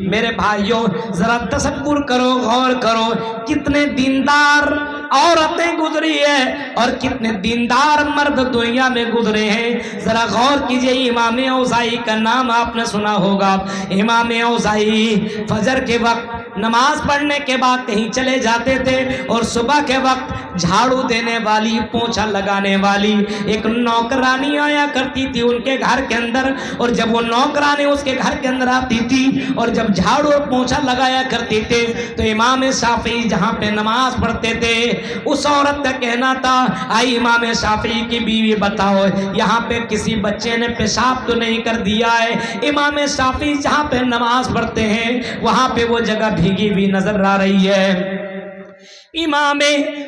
میرے بھائیوں ذرا تصور کرو، غور کرو، کتنے دیندار عورتیں گزری ہے اور کتنے دیندار مرد دنیا میں گزرے ہیں. ذرا غور کیجئے. امام اوزاعی کا نام آپ نے سنا ہوگا. امام اوزاعی فجر کے وقت نماز پڑھنے کے بعد کہیں چلے جاتے تھے اور صبح کے وقت جھاڑو دینے والی، پونچھا لگانے والی ایک نوکرانی آیا کرتی تھی ان کے گھر کے اندر. اور جب وہ نوکرانی اس کے گھر کے اندر آتی تھی اور جب جھاڑو اور پونچھا لگایا کرتی تھے تو امام شافعی جہاں پہ نماز پڑھتے تھے اس عورت کا کہنا تھا، آئی امام شافعی کی بیوی بتاؤ یہاں پہ کسی بچے نے پیشاب تو نہیں کر دیا ہے؟ امام شافعی جہاں پہ نماز پڑھتے ہیں وہاں پہ وہ جگہ بھیگی ہوئی نظر آ رہی ہے. امام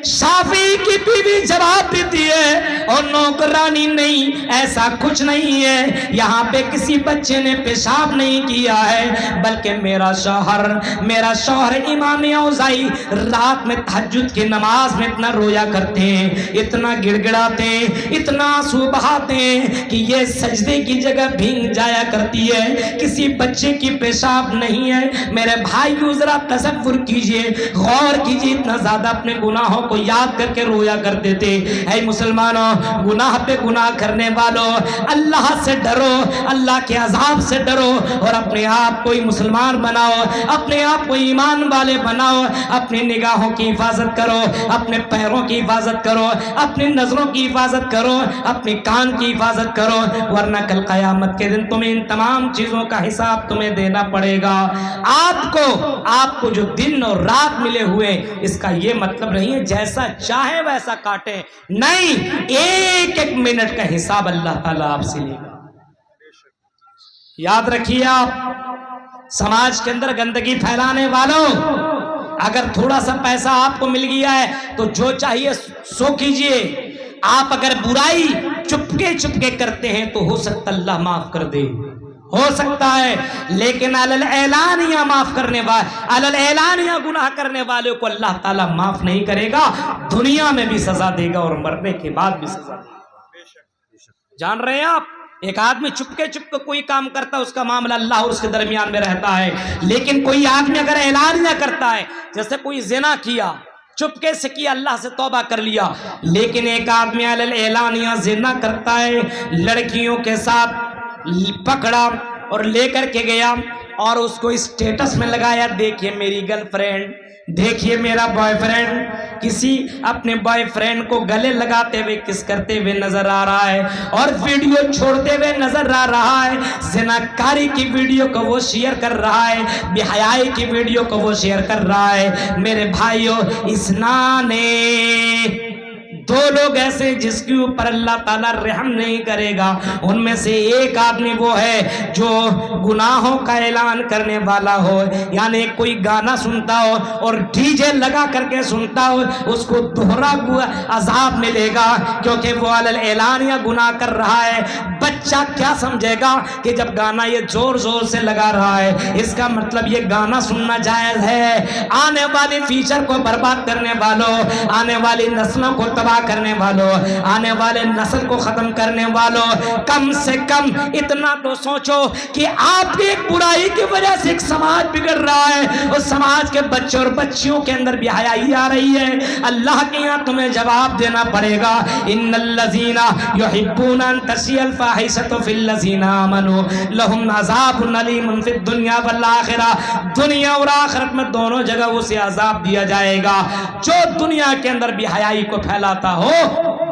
شافعی کی بیوی جواب دیتی ہے، اور نوکرانی نہیں، ایسا کچھ نہیں ہے، یہاں پہ کسی بچے نے پیشاب نہیں کیا ہے، بلکہ میرا شوہر امام اوزاعی رات میں تہجد کی نماز میں اتنا رویا کرتے ہیں، اتنا گڑ گڑاتے ہیں، اتنا آنسو بہاتے ہیں کہ یہ سجدے کی جگہ بھیگ جایا کرتی ہے، کسی بچے کی پیشاب نہیں ہے. میرے بھائیو ذرا تصور کیجئے، غور کیجئے، اتنا زیادہ اپنے گناہوں کو یاد کر کے رویا کرتے تھے. اے مسلمانوں، گناہ پہ گناہ کرنے والوں، اللہ سے ڈرو، اللہ کے عذاب سے ڈرو اور اپنے آپ کو مسلمان بناؤ، اپنے آپ کو ایمان والے بناؤ. اپنی نگاہوں کی حفاظت کرو، اپنے پیروں کی حفاظت کرو، اپنی نظروں کی حفاظت کرو، اپنی کان کی حفاظت کرو، ورنہ کل قیامت کے دن تمہیں ان تمام چیزوں کا حساب تمہیں دینا پڑے گا. آپ کو جو دن اور رات ملے ہوئے اس کا یہ مطلب نہیں ہے جیسا چاہے ویسا کاٹیں، نہیں، ایک ایک منٹ کا حساب اللہ تعالیٰ آپ سے لے گا. یاد رکھیے، آپ سماج کے اندر گندگی پھیلانے والوں، اگر تھوڑا سا پیسہ آپ کو مل گیا ہے تو جو چاہیے سو کیجئے. آپ اگر برائی چپکے کرتے ہیں تو ہو سکتا اللہ معاف کر دے، ہو سکتا ہے، لیکن اعلانیہ گناہ کرنے والے کو اللہ تعالیٰ معاف نہیں کرے گا، دنیا میں بھی سزا دے گا اور مرنے کے بعد بھی سزا دے گا. جان رہے ہیں آپ، ایک آدمی چپکے کوئی کام کرتا ہے، اس کا معاملہ اللہ اور اس کے درمیان میں رہتا ہے، لیکن کوئی آدمی اگر اعلانیہ کرتا ہے، جیسے کوئی زنا کیا، چپکے سے کیا، اللہ سے توبہ کر لیا، لیکن ایک آدمی اعلانیہ زنا کرتا ہے، لڑکیوں کے ساتھ پکڑا اور لے کر کے گیا اور اس کو اسٹیٹس میں لگایا، دیکھیے میری گرل فرینڈ، دیکھیے میرا بوائے فرینڈ، کسی اپنے بوائے فرینڈ کو گلے لگاتے ہوئے کس کرتے ہوئے نظر آ رہا ہے اور ویڈیو چھوڑتے ہوئے نظر آ رہا ہے. زناکاری کی ویڈیو کو وہ شیئر کر رہا ہے، بے حیائی کی ویڈیو کو وہ شیئر کر رہا ہے. میرے بھائیوں، دو لوگ ایسے جس کے اوپر اللہ تعالیٰ رحم نہیں کرے گا. ان میں سے ایک آدمی وہ ہے جو گناہوں کا اعلان کرنے والا ہو، یعنی کوئی گانا سنتا ہو اور ڈی جے لگا کر کے سنتا ہو، اس کو دوہرا عذاب ملے گا، کیونکہ وہ اعلانیہ گناہ کر رہا ہے. بچہ کیا سمجھے گا کہ جب گانا یہ زور سے لگا رہا ہے، اس کا مطلب یہ گانا سننا جائز ہے. آنے والی فیوچر کو برباد کرنے والوں، آنے والی نسلوں کو تباہ کرنے والوں، آنے والے نسل کو ختم کرنے والوں، کم سے کم اتنا تو سوچو کہ آپ کی ایک برائی کی وجہ سے ایک سماج بگڑ رہا ہے، اور سماج کے بچے اور بچیوں کے اندر بے حیائی آ رہی ہے. اللہ کے یہاں تمہیں جواب دینا پڑے گا. ان الذین یحبون ان تشیع الفاحشۃ فی الذین آمنوا لہم عذاب علیم فی الدنیا والآخرہ. دنیا اور آخرت میں دونوں جگہ اسے عذاب دیا جائے گا جو دنیا کے اندر بے حیائی کو پھیلاتا ہو،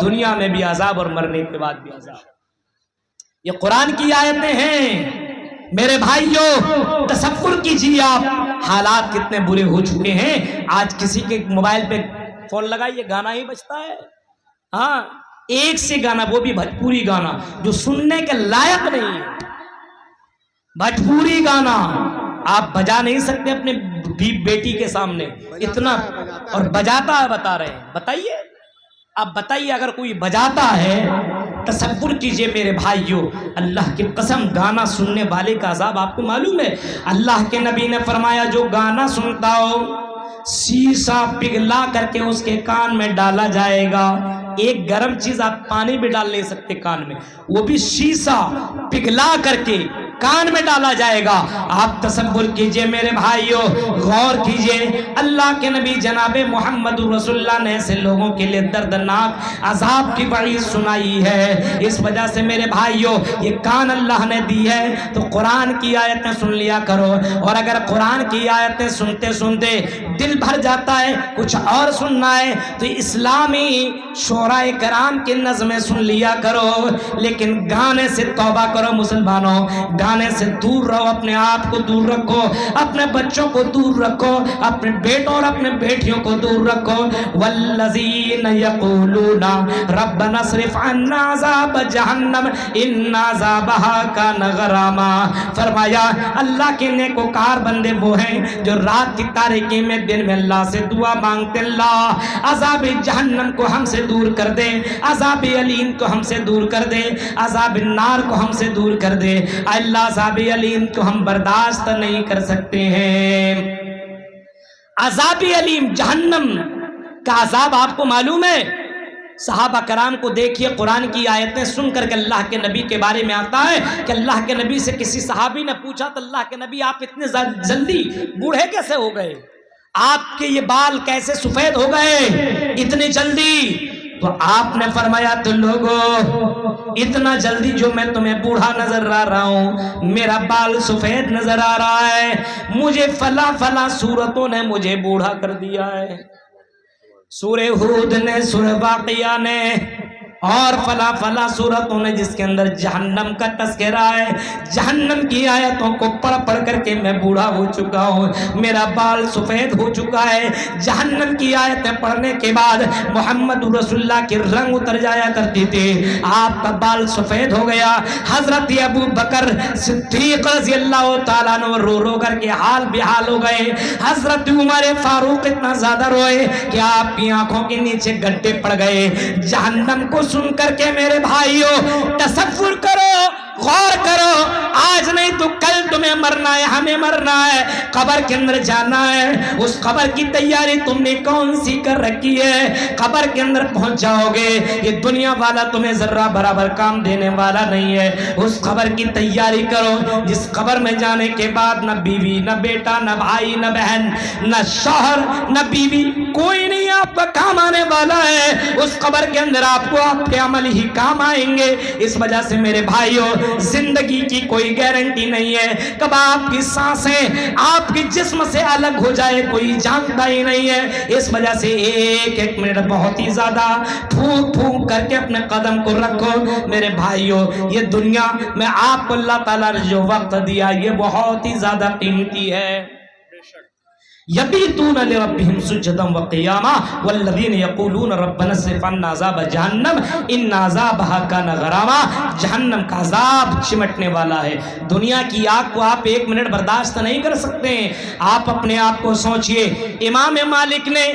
دنیا میں بھی عذاب اور مرنے کے بعد بھی عذاب. یہ قرآن کی آیتیں ہیں. میرے بھائیوں، تصور کیجیے آپ، حالات کتنے برے ہو چکے ہیں. آج کسی کے موبائل پہ فون لگائیے، گانا ہی بجتا ہے. ہاں، ایک سے گانا، وہ بھی بھوجپوری گانا جو سننے کے لائق نہیں ہے. بھوجپوری گانا آپ بجا نہیں سکتے اپنے بیٹی کے سامنے اتنا، اور بجاتا ہے، بتا رہے ہیں. بتائیے، اب بتائیے اگر کوئی بجاتا ہے، تصور کیجئے میرے بھائیوں، اللہ کی قسم گانا سننے والے کا عذاب آپ کو معلوم ہے. اللہ کے نبی نے فرمایا جو گانا سنتا ہو شیشہ پگھلا کر کے اس کے کان میں ڈالا جائے گا. ایک گرم چیز آپ پانی بھی ڈال نہیں سکتے کان میں، وہ بھی شیشہ پگھلا کر کے کان میں ڈالا جائے گا۔ آپ تصور کیجئے میرے بھائیوں، غور کیجئے، اللہ کے نبی جناب محمد رسول اللہ نے ایسے لوگوں کے لیے دردناک عذاب کی وعید سنائی ہے۔ اس وجہ سے میرے بھائیوں یہ کان اللہ نے دی ہے تو قرآن کی آیتیں سن لیا کرو، اور اگر قرآن کی آیتیں سنتے سنتے دل بھر جاتا ہے کچھ اور سننا ہے تو اسلامی شعراء کرام کی نظمیں سن لیا کرو، لیکن گانے سے توبہ کرو مسلمانوں، گانے سے دور رہو، اپنے آپ کو دور رکھو، اپنے بچوں کو دور رکھو، اپنے بیٹوں اور اپنے بیٹیوں کو دور رکھو۔ والذین یقولون ربنا اصرف عنا عذاب جہنم ان عذابها کان غراما، فرمایا اللہ کے نیکوکار بندے وہ ہیں جو رات کی تاریکی میں دن میں اللہ سے دعا مانگتے، اللہ عذاب جہنم کو ہم سے دور کر دے، عذاب علیم کو ہم سے دور کر دے، عذاب النار کو ہم سے دور کر دے۔ اللہ عذاب علیم کو ہم برداشت نہیں کر سکتے ہیں۔ عذاب علیم جہنم کا عذاب آپ کو معلوم ہے؟ صحابہ کرام کو دیکھیے، قرآن کی آیتیں سن کر کے اللہ کے نبی کے بارے میں آتا ہے کہ اللہ کے نبی سے کسی صحابی نے پوچھا تو اللہ کے نبی آپ اتنے جلدی بوڑھے کیسے ہو گئے؟ آپ کے یہ بال کیسے سفید ہو گئے اتنی جلدی؟ تو آپ نے فرمایا تو لوگوں اتنا جلدی جو میں تمہیں بوڑھا نظر آ رہا ہوں، میرا بال سفید نظر آ رہا ہے، مجھے فلاں فلاں صورتوں نے مجھے بوڑھا کر دیا ہے، سورہ ہود نے، سورہ واقعہ نے، اور فلاں فلاں صورتوں نے جس کے اندر جہنم کا تذکرہ ہے، جہنم کی آیتوں کو پڑھ پڑھ کر کے میں بوڑھا ہو چکا ہوں، میرا بال سفید ہو چکا ہے۔ جہنم کی آیتیں پڑھنے کے بعد محمد رسول اللہ کی رنگ اتر جایا کرتی تھی، آپ کا بال سفید ہو گیا۔ حضرت ابو بکر صدیق رضی اللہ تعالیٰ عنہ رو رو کر کے حال بحال ہو گئے، حضرت عمر فاروق اتنا زیادہ روئے کہ آپ کی آنکھوں کے نیچے گڈھے پڑ گئے۔ جہنم کو سن کر کے میرے بھائیوں تصور کرو، غور کرو، آج نہیں تو کل تمہیں مرنا ہے، ہمیں مرنا ہے، قبر کے اندر جانا ہے۔ اس قبر کی تیاری تم نے کون سی کر رکھی ہے؟ قبر کے اندر پہنچ جاؤ گے، یہ دنیا والا تمہیں ذرہ برابر کام دینے والا نہیں ہے۔ اس قبر کی تیاری کرو جس قبر میں جانے کے بعد نہ بیوی، نہ بیٹا، نہ بھائی، نہ بہن، نہ شوہر، نہ بیوی، کوئی نہیں آپ کا کام آنے والا ہے۔ اس قبر کے اندر آپ کو آپ کے عمل ہی کام آئیں گے۔ اس وجہ سے میرے بھائیوں زندگی کی کوئی گارنٹی نہیں ہے، کب آپ کی سانسیں آپ کے جسم سے الگ ہو جائے کوئی جانتا ہی نہیں ہے۔ اس وجہ سے ایک ایک منٹ بہت ہی زیادہ پھونک پھونک کر کے اپنے قدم کو رکھو میرے بھائیوں۔ یہ دنیا میں آپ کو اللہ تعالیٰ نے جو وقت دیا یہ بہت ہی زیادہ قیمتی ہے۔ یبیتون لربہم سجدا وقیاما والذین یقولون ربنا اصرف عنا عذاب جہنم ان عذابها کان غراما، جہنم کا عذاب چمٹنے والا ہے۔ دنیا کی آگ کو آپ ایک منٹ برداشت نہیں کر سکتے ہیں۔ آپ اپنے آپ کو سوچئے، امام مالک نے،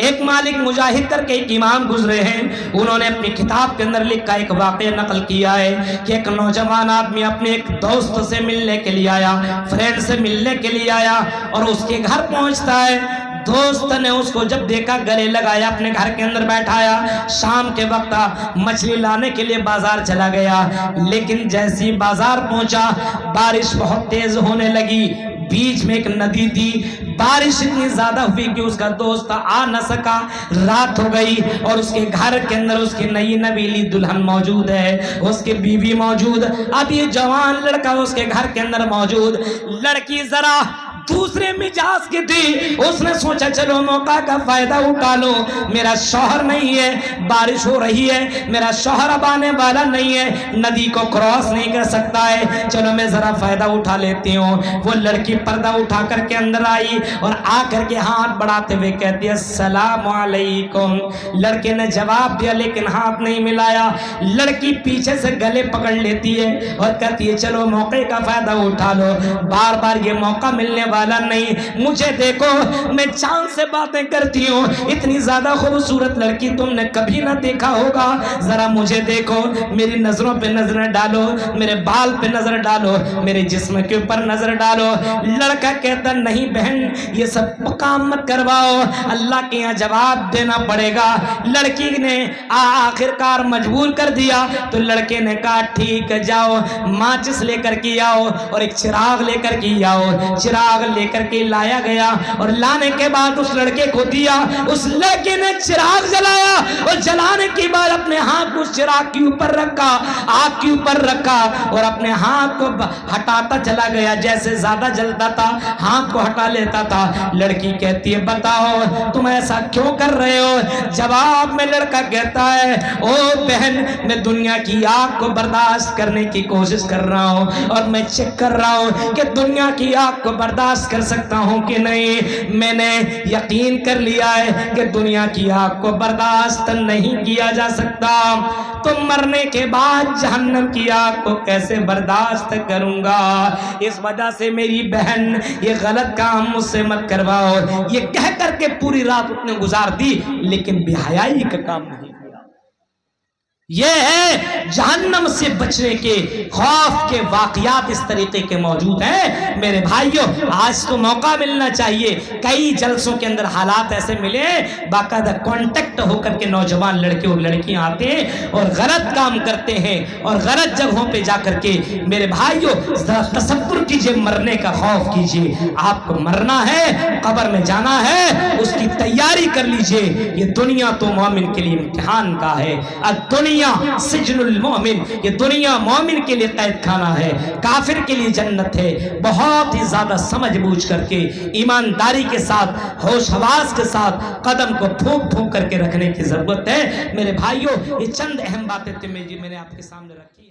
ایک مالک مجاہد کر کے ایک امام گزرے ہیں، انہوں نے اپنی کتاب کے اندر لکھا ایک واقعہ نقل کیا ہے کہ ایک نوجوان آدمی اپنے ایک دوست سے ملنے کے لیے آیا، فرینڈ سے ملنے کے لیے آیا، اور اس کے گھر پہنچتا ہے۔ دوست نے اس کو جب دیکھا گلے لگایا، اپنے گھر کے اندر بیٹھایا۔ شام کے وقت مچھلی لانے کے لیے بازار چلا گیا، لیکن جیسی بازار پہنچا بارش بہت تیز ہونے لگی، بیچ میں ایک ندی تھی، بارش اتنی زیادہ ہوئی کہ اس کا دوست آ نہ سکا، رات ہو گئی، اور اس کے گھر کے اندر اس کی نئی نویلی دلہن موجود ہے، اس کی بیوی موجود، اب یہ جوان لڑکا اس کے گھر کے اندر موجود۔ لڑکی ذرا دوسرے مجاز کی تھی، اس نے سوچا چلو موقع کا فائدہ اٹھا لو، میرا شوہر نہیں ہے، بارش ہو رہی ہے، میرا شوہر اب آنے والا نہیں ہے، ندی کو کراس نہیں کر سکتا ہے، چلو میں ذرا فائدہ اٹھا لیتی ہوں۔ وہ لڑکی پردہ اٹھا کر کے اندر آئی اور آ کر کے ہاتھ بڑھاتے ہوئے کہتی ہے السلام علیکم۔ لڑکے نے جواب دیا لیکن ہاتھ نہیں ملایا۔ لڑکی پیچھے سے گلے پکڑ لیتی ہے اور کہتی ہے چلو موقع کا فائدہ اٹھا لو، بار بار یہ موقع ملنے والا نہیں. مجھے دیکھو میں چاند سے باتیں کرتی ہوں, اتنی زیادہ خوبصورت لڑکی تم نے کبھی نہ دیکھا ہوگا. ذرا مجھے دیکھو, میری نظروں پہ نظر ڈالو, میرے بال پہ نظر ڈالو, میرے جسم کے اوپر نظر ڈالو. لڑکا کہتا نہیں بہن یہ سب کام مت کرواؤ, اللہ کے یہاں جواب دینا پڑے گا. لڑکی نے آخر کار مجبور کر دیا تو لڑکے نے کہا ٹھیک ہے جاؤ, ماچس لے کر کے آؤ اور ایک چراغ لے کر کے آؤ. چراغ لے کر کے لایا گیا اور لانے کے بعد اس لڑکے کو دیا. اس لڑکے نے چراغ جلایا اور جلانے کے بعد اپنے ہاتھ کو اس چراغ کے اوپر رکھا, آگ کے اوپر رکھا اور اپنے ہاتھ کو ہٹاتا چلا گیا. جیسے زیادہ جلتا تھا ہاتھ کو ہٹا لیتا تھا. لڑکی کہتی ہے بتاؤ تم ایسا کیوں کر رہے ہو؟ جواب میں لڑکا کہتا ہے او بہن میں دنیا کی آگ کو برداشت کرنے کی کوشش کر رہا ہوں اور میں چیک کر رہا ہوں کہ دنیا کی آگ کو برداشت کر سکتا ہوں کہ نہیں. میں نے یقین کر لیا ہے کہ دنیا کی آگ کو برداشت نہیں کیا جا سکتا. تو مرنے کے بعد جہنم کی آگ کو کیسے برداشت کروں گا؟ اس وجہ سے میری بہن یہ غلط کام مجھ سے مت کرواؤ. یہ کہہ کر کے پوری رات اس نے گزار دی لیکن بے حیائی کا کام نہیں. یہ ہے جہنم سے بچنے کے خوف کے واقعات اس طریقے کے موجود ہیں. میرے بھائیوں آج تو موقع ملنا چاہیے. کئی جلسوں کے اندر حالات ایسے ملے باقاعدہ کانٹیکٹ ہو کر کے نوجوان لڑکے اور لڑکیاں آتے ہیں اور غلط کام کرتے ہیں اور غلط جگہوں پہ جا کر کے. میرے بھائیوں ذرا تصور کیجئے, مرنے کا خوف کیجئے. آپ کو مرنا ہے, قبر میں جانا ہے, اس کی تیاری کر لیجئے. یہ دنیا تو مومن کے لیے امتحان کا ہے. دنیا سجن المومن, یہ دنیا مومن کے لیے قید خانہ ہے, کافر کے لیے جنت ہے. بہت ہی زیادہ سمجھ بوجھ کر کے ایمانداری کے ساتھ ہوش حواس کے ساتھ قدم کو پھونک پھونک کر کے رکھنے کی ضرورت ہے. میرے بھائیوں یہ چند اہم باتیں تھیں میں نے آپ کے سامنے رکھی.